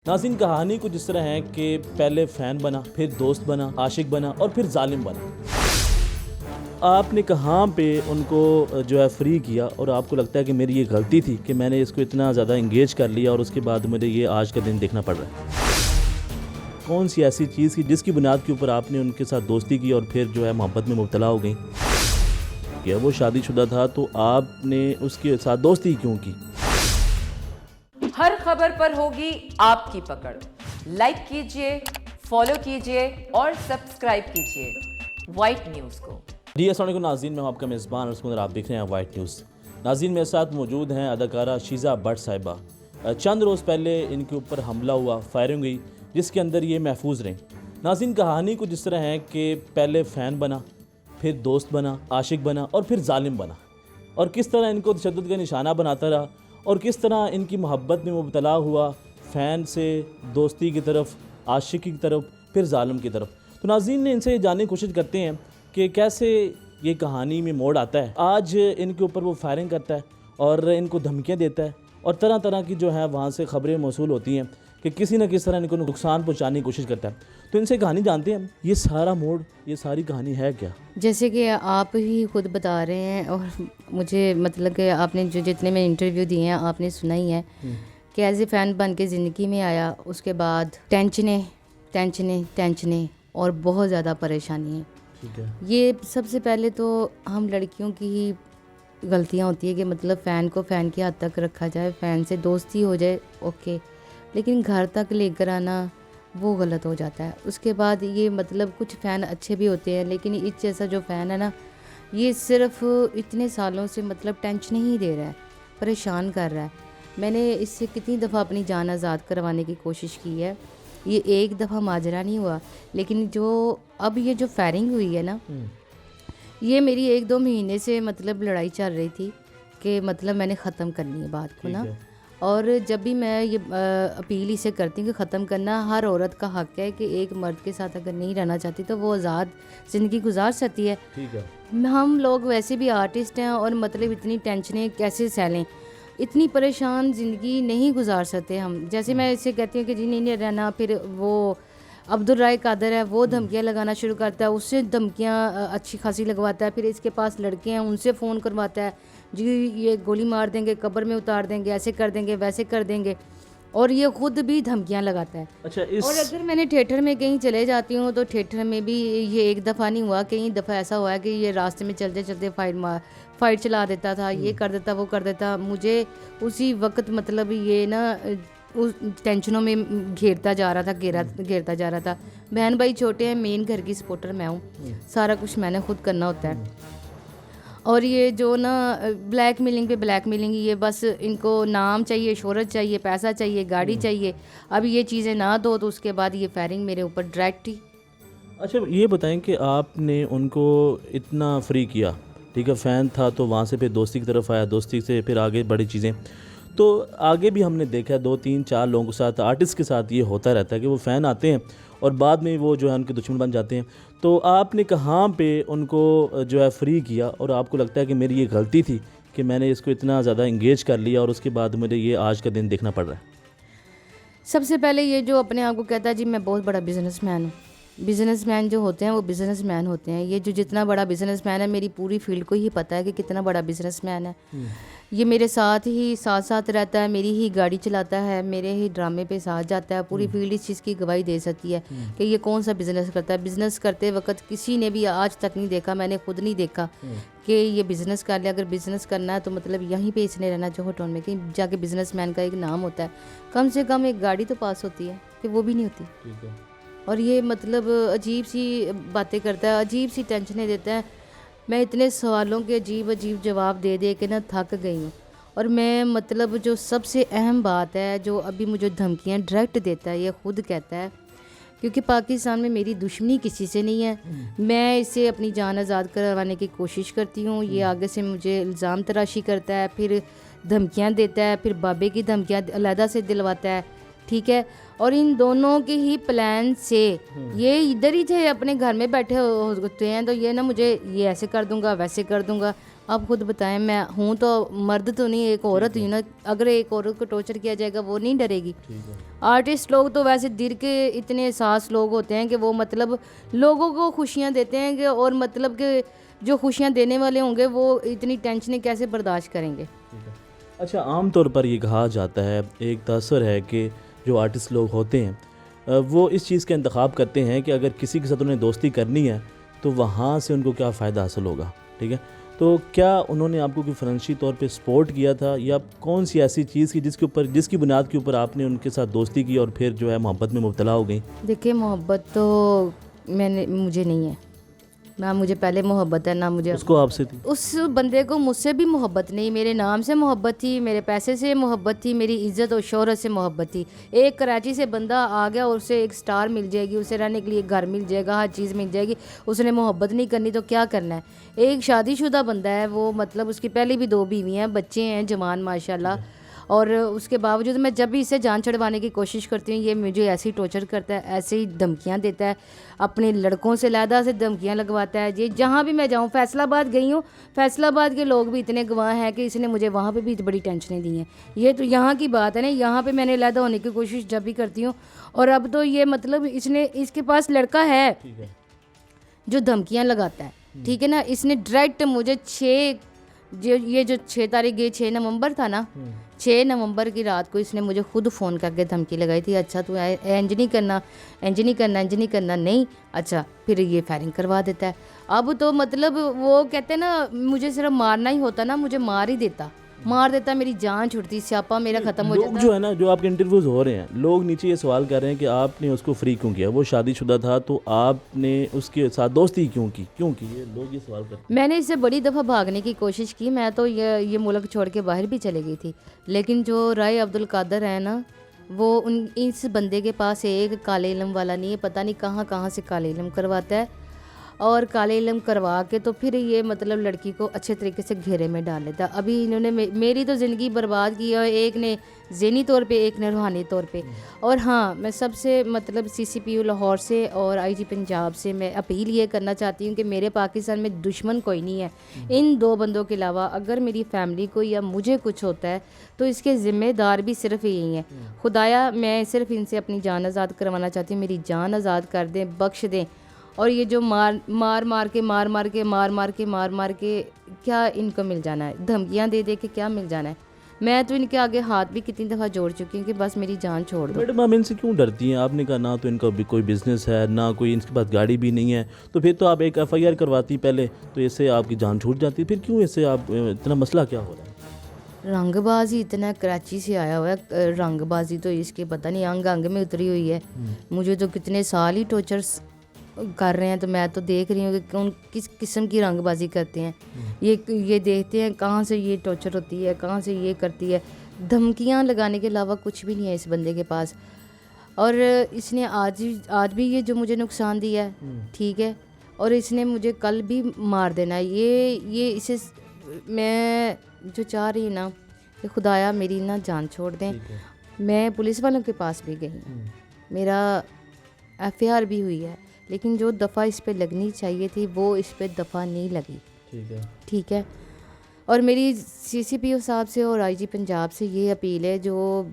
नाज़रीन, कहानी कुछ इस तरह है कि पहले फ़ैन बना, फिर दोस्त बना, आशिक बना और फिर जालिम बना। आपने कहाँ पे उनको जो है फ्री किया और आपको लगता है कि मेरी ये गलती थी कि मैंने इसको इतना ज़्यादा इंगेज कर लिया और उसके बाद मुझे ये आज का दिन देखना पड़ रहा है। कौन सी ऐसी चीज़ की जिसकी बुनियाद के ऊपर आपने उनके साथ दोस्ती की और फिर जो है मोहब्बत में मुब्तला हो गई? क्या वो शादीशुदा था तो आपने उसके साथ दोस्ती क्यों की? हर खबर पर होगी आपकी पकड़। लाइक कीजिए, फॉलो कीजिए और सब्सक्राइब कीजिए वाइट न्यूज़ को। जी अस्सलाम वालेकुम नाज़रीन, मैं हूं आपका मेज़बान और आप देख रहे हैं वाइट न्यूज़। नाज़रीन, मेरे साथ मौजूद हैं अदाकारा शीज़ा भट्ट साहिबा। चंद रोज़ पहले इनके ऊपर हमला हुआ, फायरिंग हुई, जिसके अंदर ये महफूज रहे। नाज़रीन, कहानी कुछ इस तरह है कि पहले फ़ैन बना, फिर दोस्त बना, आशिक बना और फिर जालिम बना, और किस तरह इनको तशद्दुद का निशाना बनाता रहा और किस तरह इनकी मोहब्बत में मुब्तला हुआ, फ़ैन से दोस्ती की तरफ, आशिकी की तरफ, फिर जालिम की तरफ। तो नाज़रीन ने इनसे जानने की कोशिश करते हैं कि कैसे ये कहानी में मोड़ आता है। आज इनके ऊपर वो फायरिंग करता है और इनको धमकियाँ देता है और तरह तरह की जो है वहाँ से ख़बरें मौसूल होती हैं कि किसी न किस तरह इनको नुकसान पहुँचाने की कोशिश करता है। तो इनसे कहानी जानते हैं, ये सारा मोड़, ये सारी कहानी है क्या? जैसे कि आप ही खुद बता रहे हैं और मुझे मतलब कि आपने जो जितने में इंटरव्यू दिए हैं आपने सुना ही है कि एज ए फ़ैन बन के ज़िंदगी में आया, उसके बाद टेंशनें और बहुत ज़्यादा परेशानी है। ठीक है। ये सबसे पहले तो हम लड़कियों की ही गलतियाँ होती है कि मतलब फ़ैन को फ़ैन की हद तक रखा जाए, फ़ैन से दोस्ती हो जाए, ओके, लेकिन घर तक लेकर आना वो गलत हो जाता है। उसके बाद ये मतलब कुछ फ़ैन अच्छे भी होते हैं, लेकिन इस जैसा जो फ़ैन है ना, ये सिर्फ इतने सालों से मतलब टेंशन ही दे रहा है, परेशान कर रहा है। मैंने इससे कितनी दफ़ा अपनी जान आज़ाद करवाने की कोशिश की है, ये एक दफ़ा माजरा नहीं हुआ, लेकिन ये जो फायरिंग हुई है ना, ये मेरी 1-2 महीने से मतलब लड़ाई चल रही थी कि मतलब मैंने ख़त्म करनी है बात को ना। और जब भी मैं ये अपील इसे करती हूँ कि ख़त्म करना हर औरत का हक़ है कि एक मर्द के साथ अगर नहीं रहना चाहती तो वो आज़ाद ज़िंदगी गुजार सकती है। ठीक है। हम लोग वैसे भी आर्टिस्ट हैं और मतलब इतनी टेंशनें कैसे सह इतनी परेशान ज़िंदगी नहीं गुजार सकते हम। जैसे मैं इससे कहती हूँ कि जी नहीं रहना, फिर वो अब्दुल राय कादर है, वो धमकियाँ लगाना शुरू करता है, उससे धमकियाँ अच्छी खासी लगवाता है, फिर इसके पास लड़के हैं उनसे फ़ोन करवाता है, जी ये गोली मार देंगे, कब्र में उतार देंगे, ऐसे कर देंगे, वैसे कर देंगे, और ये ख़ुद भी धमकियाँ लगाता है। अच्छा, और अगर मैंने थिएटर में कहीं चले जाती हूँ तो थिएटर में भी ये एक दफ़ा नहीं हुआ, कई दफ़ा ऐसा हुआ है कि ये रास्ते में चलते चलते फाइट चला देता था, ये कर देता, वो कर देता। मुझे उसी वक्त मतलब ये ना उस टेंशनों में घेरता जा रहा था, घेरता जा रहा था। बहन भाई छोटे हैं, मेन घर की सपोर्टर मैं हूँ, सारा कुछ मैंने खुद करना होता है। और ये जो ना ब्लैकमेलिंग, ये बस इनको नाम चाहिए, शोहरत चाहिए, पैसा चाहिए, गाड़ी चाहिए। अब ये चीज़ें ना दो तो उसके बाद ये फायरिंग मेरे ऊपर डायरेक्ट ही। अच्छा, ये बताएं कि आपने उनको इतना फ्री किया, ठीक है, फ़ैन था तो वहाँ से फिर दोस्ती की तरफ आया, दोस्ती से फिर आगे बड़ी चीज़ें, तो आगे भी हमने देखा है 2-3-4 लोगों के साथ, आर्टिस्ट के साथ ये होता रहता है कि वो फ़ैन आते हैं और बाद में वो जो है उनके दुश्मन बन जाते हैं। तो आपने कहाँ पे उनको जो है फ्री किया और आपको लगता है कि मेरी ये गलती थी कि मैंने इसको इतना ज़्यादा इंगेज कर लिया और उसके बाद मुझे ये आज का दिन देखना पड़ रहा है? सबसे पहले ये जो अपने आप को कहता है जी मैं बहुत बड़ा बिजनेसमैन हूँ, बिजनेसमैन जो होते हैं वो बिजनेसमैन होते हैं। ये जो जितना बड़ा बिजनेसमैन है, मेरी पूरी फील्ड को ही पता है कि कितना बड़ा बिजनेसमैन है। ये मेरे साथ साथ रहता है, मेरी ही गाड़ी चलाता है, मेरे ही ड्रामे पे साथ जाता है। पूरी फील्ड इस चीज़ की गवाही दे सकती है कि ये कौन सा बिज़नेस करता है। बिज़नेस करते वक्त किसी ने भी आज तक नहीं देखा, मैंने खुद नहीं देखा कि ये बिज़नेस कर लिया। अगर बिज़नेस करना है तो मतलब यहीं पे इसने रहना चाहिए होटल में, कहीं जाके बिज़नेसमैन का एक नाम होता है, कम से कम एक गाड़ी तो पास होती है, कि वो भी नहीं होती। ठीक है। और ये मतलब अजीब सी बातें करता है, अजीब सी टेंशनें देता है। मैं इतने सवालों के अजीब जवाब दे दे के ना थक गई हूँ। और मैं मतलब जो सबसे अहम बात है, जो अभी मुझे धमकियाँ डायरेक्ट देता है, ये खुद कहता है, क्योंकि पाकिस्तान में मेरी दुश्मनी किसी से नहीं है, मैं इसे अपनी जान आज़ाद करवाने की कोशिश करती हूँ, ये आगे से मुझे इल्ज़ाम तराशी करता है, फिर धमकियाँ देता है, फिर बाबे की धमकियाँ अलहदा से दिलवाता है, ठीक है। और इन दोनों के ही प्लान से ये इधर ही थे, अपने घर में बैठे होते हैं, तो ये ना मुझे ये ऐसे कर दूंगा, वैसे कर दूंगा। आप खुद बताएं, मैं हूँ तो मर्द तो नहीं, एक औरत हुई ना, अगर एक औरत को टॉर्चर किया जाएगा वो नहीं डरेगी। ठीक है। आर्टिस्ट लोग तो वैसे दिल के इतने एहसास लोग होते हैं कि वो मतलब लोगों को खुशियाँ देते हैं कि, और मतलब कि जो खुशियाँ देने वाले होंगे वो इतनी टेंशनें कैसे बर्दाश्त करेंगे। ठीक है। अच्छा, आम तौर पर ये कहा जाता है, एक तासर है कि जो आर्टिस्ट लोग होते हैं वो इस चीज़ का इंतखाब करते हैं कि अगर किसी के साथ उन्हें दोस्ती करनी है तो वहाँ से उनको क्या फ़ायदा हासिल होगा। ठीक है, तो क्या उन्होंने आपको कोई फाइनेंशियल तौर पे सपोर्ट किया था, या कौन सी ऐसी चीज़ की जिसकी बुनियाद के ऊपर आपने उनके साथ दोस्ती की और फिर जो है मोहब्बत में मुब्तला हो गई? देखिए, मोहब्बत तो मुझे नहीं है, ना मुझे पहले मोहब्बत है, ना मुझे उसको आपसे थी? उस बंदे को मुझसे भी मोहब्बत नहीं। मेरे नाम से मोहब्बत थी, मेरे पैसे से मोहब्बत थी, मेरी इज़्ज़त और शोहरत से मोहब्बत थी। एक कराची से बंदा आ गया और उसे एक स्टार मिल जाएगी, उसे रहने के लिए घर मिल जाएगा, हर चीज़ मिल जाएगी, उसने मोहब्बत नहीं करनी तो क्या करना है। एक शादीशुदा बंदा है वो, मतलब उसकी पहले भी 2 बीवियाँ हैं, बच्चे हैं जवान माशाल्लाह, और उसके बावजूद मैं जब भी इसे जान छुड़वाने की कोशिश करती हूँ ये मुझे ऐसे ही टॉर्चर करता है, ऐसे ही धमकियाँ देता है, अपने लड़कों से लहदा से धमकियाँ लगवाता है। ये जहाँ भी मैं जाऊँ, फैसलाबाद गई हूँ, फैसलाबाद के लोग भी इतने गवाह हैं कि इसने मुझे वहाँ पे भी बड़ी टेंशनें दी हैं। ये तो यहाँ की बात है ना, यहाँ पे मैंने लहदा होने की कोशिश जब भी करती हूँ, और अब तो ये मतलब इसके पास लड़का है जो धमकियाँ लगाता है। ठीक है ना, इसने डायरेक्ट मुझे 6 तारीख गई, 6 नवंबर था ना, 6 नवंबर की रात को इसने मुझे खुद फ़ोन करके धमकी लगाई थी। अच्छा तू इंज नहीं करना, नहीं अच्छा, फिर ये फायरिंग करवा देता है। अब तो मतलब वो कहते हैं ना, मुझे सिर्फ मारना ही होता ना, मुझे मार देता, मेरी जान छुटती, स्यापा मेरा ख़त्म हो लोग जाता। जो है ना, जो आपके इंटरव्यूज़ हो रहे हैं, लोग नीचे ये सवाल कर रहे हैं कि आपने उसको फ्री क्यों किया, वो शादीशुदा था तो आपने उसके साथ दोस्ती क्यों की, ये लोग ये सवाल करते हैं। मैंने इससे बड़ी दफ़ा भागने की कोशिश की, मैं तो ये मुल्क छोड़ के बाहर भी चली गई थी, लेकिन जो राय अब्दुल कादर है ना, वो इस बंदे के पास एक काले इल्म वाला नहीं है, पता नहीं कहाँ से काले इल्म करवाता है, और काले इल्म करवा के तो फिर ये मतलब लड़की को अच्छे तरीके से घेरे में डाल लेता। अभी इन्होंने मेरी तो ज़िंदगी बर्बाद की है, एक ने ज़हनी तौर पे, एक ने रूहानी तौर पे। और हाँ, मैं सबसे मतलब CCPU लाहौर से और IG पंजाब से मैं अपील ये करना चाहती हूँ कि मेरे पाकिस्तान में दुश्मन कोई नहीं है इन 2 बंदों के अलावा। अगर मेरी फैमिली को या मुझे कुछ होता है तो इसके ज़िम्मेदार भी सिर्फ यही हैं। खुदाया, मैं सिर्फ इनसे अपनी जान आज़ाद करवाना चाहती हूँ, मेरी जान आज़ाद कर दें, बख्श दें। और ये जो मार मार के क्या इनको मिल जाना है, धमकियाँ दे के क्या मिल जाना है। मैं तो इनके आगे हाथ भी कितनी दफ़ा जोड़ चुकी हूँ कि बस मेरी जान छोड़ दो। मैडम, आप इनसे क्यों डरती हैं? आपने कहा ना तो इनका भी कोई बिजनेस है, ना कोई इनके पास गाड़ी भी नहीं है, तो फिर तो आप एक FIR करवाती पहले, तो इससे आपकी जान छूट जाती। फिर क्यों इससे आप इतना मसला क्या हो रहा है? रंगबाजी इतना कराची से आया हुआ है, रंगबाजी तो इसके पता नहीं अंग अंग में उतरी हुई है। मुझे तो कितने साल ही टॉर्चर्स कर रहे हैं, तो मैं तो देख रही हूँ कि कौन किस किस्म की रंगबाजी करते हैं। ये देखते हैं कहाँ से ये टॉर्चर होती है, कहाँ से ये करती है। धमकियाँ लगाने के अलावा कुछ भी नहीं है इस बंदे के पास। और इसने आज भी ये जो मुझे नुकसान दिया है, ठीक है, और इसने मुझे कल भी मार देना है। ये इसे मैं जो चाह रही हूँ ना कि खुदाया मेरी ना जान छोड़ दें। मैं पुलिस वालों के पास भी गई, मेरा FIR भी हुई है, लेकिन जो दफ़ा इस पे लगनी चाहिए थी वो इस पे दफ़ा नहीं लगी। ठीक है। और मेरी CCPO साहब से और IG पंजाब से ये अपील है, जो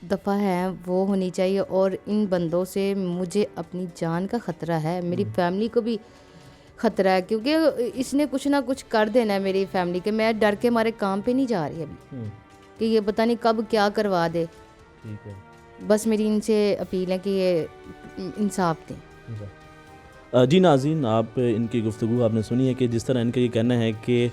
दफ़ा है वो होनी चाहिए। और इन बंदों से मुझे अपनी जान का ख़तरा है, मेरी फैमिली को भी ख़तरा है, क्योंकि इसने कुछ ना कुछ कर देना है मेरी फैमिली के। मैं डर के मारे काम पे नहीं जा रही अभी कि ये पता नहीं कब क्या करवा दे। ठीक है। बस मेरी इनसे अपील है कि ये इंसाफ दें। जी नाज़रीन, आप इनकी गुफ्तगू आपने सुनी है कि जिस तरह इनका ये कहना है कि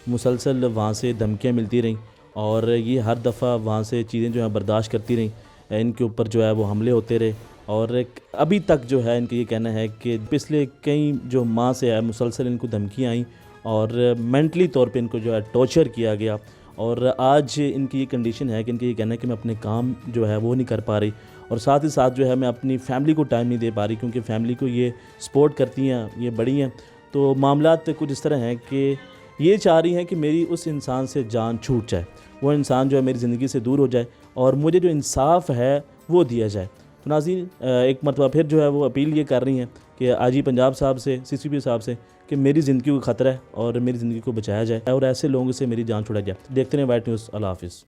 मुसलसल वहाँ से धमकियाँ मिलती रहीं और ये हर दफ़ा वहाँ से चीज़ें जो हैं बर्दाश्त करती रहीं, इनके ऊपर जो है वो हमले होते रहे, और अभी तक जो है इनका ये कहना है कि पिछले कई जो माह से है मुसलसल इनको धमकियाँ आई और मेंटली तौर पे इनको जो है टॉर्चर किया गया। और आज इनकी ये कंडीशन है कि इनका ये कहना है कि मैं अपने काम जो है वो नहीं कर पा रही, और साथ ही साथ जो है मैं अपनी फैमिली को टाइम नहीं दे पा रही, क्योंकि फैमिली को ये सपोर्ट करती हैं, ये बड़ी हैं। तो मामलात कुछ इस तरह हैं कि ये चाह रही हैं कि मेरी उस इंसान से जान छूट जाए, वो इंसान जो है मेरी ज़िंदगी से दूर हो जाए और मुझे जो इंसाफ है वो दिया जाए। तो नाज़रीन एक मरतबा फिर जो है वो अपील ये कर रही हैं कि आजी पंजाब साहब से, CCP साहब से, कि मेरी ज़िंदगी को ख़तरा है और मेरी ज़िंदगी को बचाया जाए और ऐसे लोगों से मेरी जान छुड़ाई जाए। देखते रहें वाइट न्यूज़। अल्लाह हाफ़िज़।